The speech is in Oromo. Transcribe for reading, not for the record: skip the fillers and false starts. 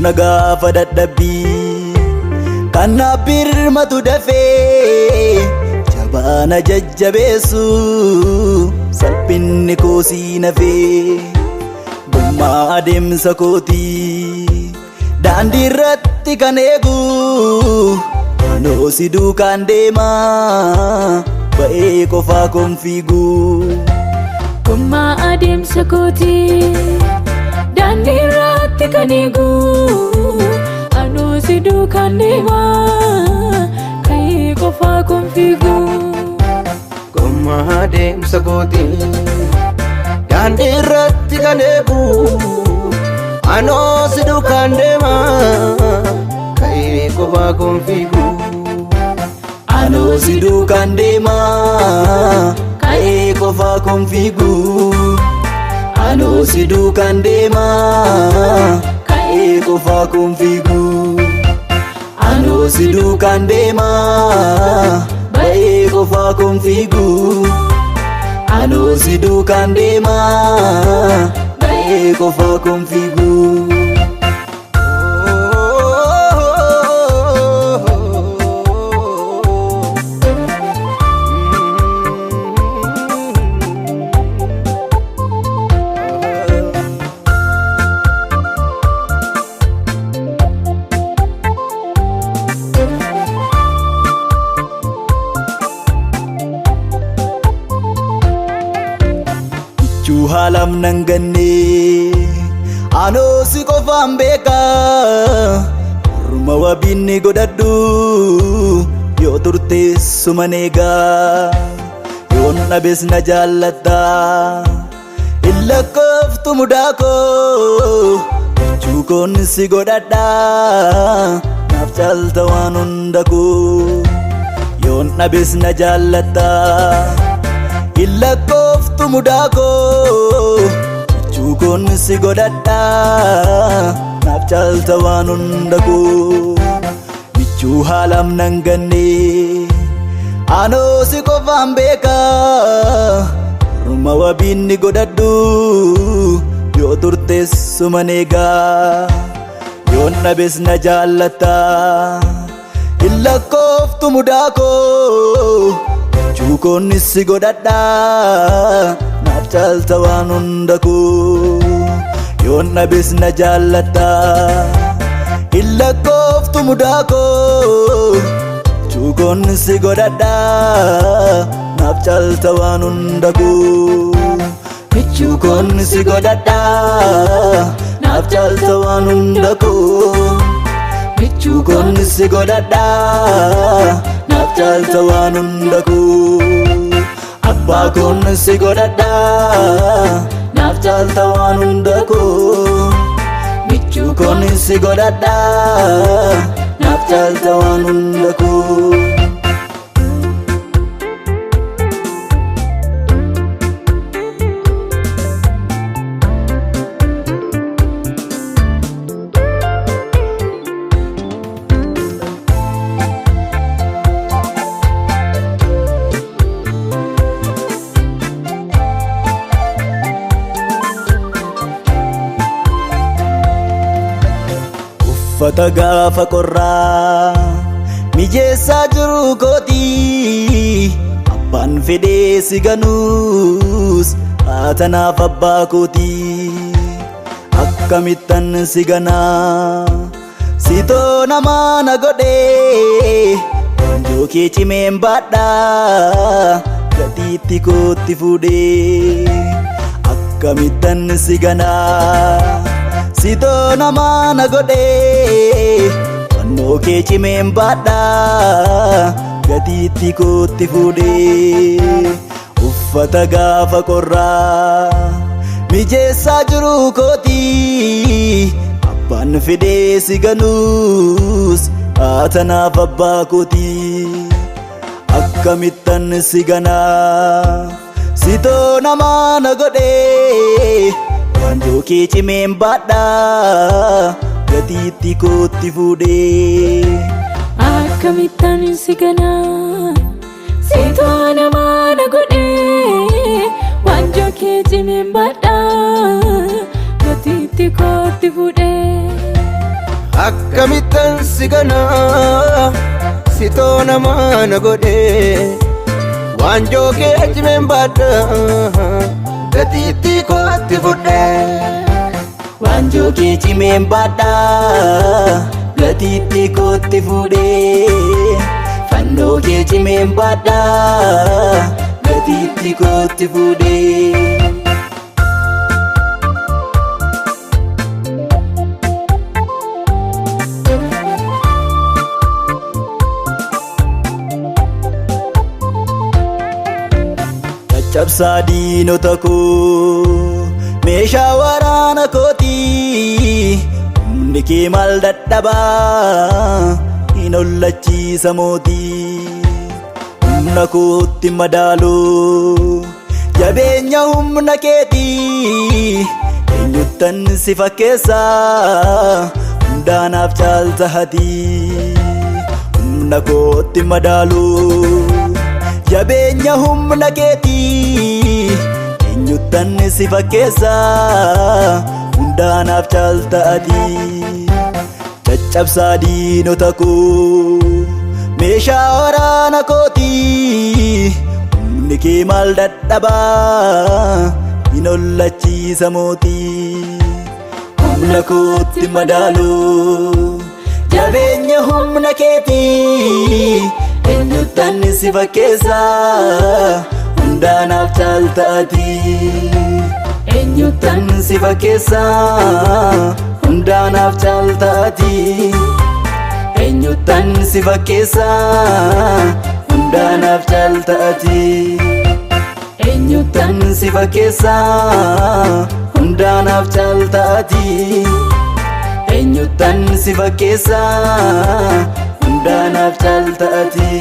humna gaafa dadhabbii kana birmatu dafee jabaana jajjabeessu salphinni koosii nafee gummaa adeemsa kootii daandii irratti kan eegu anoo si duukaan deemaa ba'ee qofaa koon fiigu gummaa adeemsa kootii daandii irratti kan eegu anoo si duukaan deemaa ba'ee qofaa koon fiigu gummaa adeemsa kootii daandii irratti kan eegu anoo si duukaan deemaa ba'ee qofaa koon fiigu anoo si duukaan deemaa ba'ee qofaa koon fiigu anoo si duukaan deemaa ba'ee qofaa koon fiigu anoo si duukaan deemaa ba'ee qofaa koon fiigu anoo si duukaan deemaa ba'ee qofaa koon fiigu halam nan ganne anoo si qofaan beeka orma wabinni godhadhu yoo turteessuma neegaa yoon dhabes na jaallatta illakkooftu mudaa koo jechuu koon si godhadha naaf caalta waan hunda koo yoon dhabes na jaallatta illakkooftu mudaa koo jechuu koon si godhadha naaf caalta waan hunda koo michuu haalam nan ganne anoo si qofaan beeka orma wabinni godhadhu yoo turteessuma neegaa yoon dhabes na jaallatta illakkooftu mudaa koo jechuu koon si godhadha naaf caalta waan hunda koo yoon dhabes na jaallatta illakkooftu mudaa koo jechuu koon si godhadha naaf caalta waan hunda koo jechuu koon si godhadha naaf caalta waan hunda koo jechuu koon si godhadha naaf caalta waan hunda koo abbaa koon si godhadha naaf caalta waan hunda koo jechuu koon si godhadha naaf caalta waan hunda koo uffata gaafa qorraa mijeessaa jiru kootii abbaan fedhee si ganuus haatanaaf abbaa kootii akkamittan si ganaa sitoo namaa na godhee wanjoo kee cimeen baadhaa gatiitti kootti fuudhee akkamittan si ganaa sitoo namaa na godhee wannoo kee cimeen baadhaa gatiitti kootti fuudhee uffata gaafa qorraa mijeessaa jiru kootii abbaan fedhee si ganuus haatanaaf abbaa kootii akkamittan si ganaa sitoo namaa na godhee wanjoo kee cimeen baadhaa gatiitti kootti fuudhee akkamittan si ganaa sitoo namaa na godhee wanjoo kee cimeen baadhaa gatiitti kootti fuudhee akkamittan si ganaa sitoo namaa na godhe waanjoo kee cimeen baadha gatiittii kootti fudhe waanjoo kee cimeen baadha gatiittii kootti fudhe fannoo kee cimeen baadha gatiittii kootti fudhe cabsaa diinota koo meeshaa waraana kooti humni kee maal dadhabaa hin ollachiisa mootii humna kootti madaaluu jabeenya humna keetii eenyuttan si fakkeessaa hundaanaaf caalta hatii humna kootti madaaluu jabeenya humna keetii eenyuttan si fakkeessaa hundaanaaf caalta ati caccabsaa diinota koo meeshaa waraana kooti humni kee maal dadhabaa hin ollachiisa mootii humna kootti madaaluu jabeenya humna keetii eenyuttan si fakkeessaa hundaanaaf caalta ati eenyuttan si fakkeessaa hundaanaaf caalta ati eenyuttan si fakkeessaa hundaanaaf caalta ati eenyuttan si fakkeessaa hundaanaaf caalta ati eenyuttan si fakkeessaa hundaanaaf caalta ati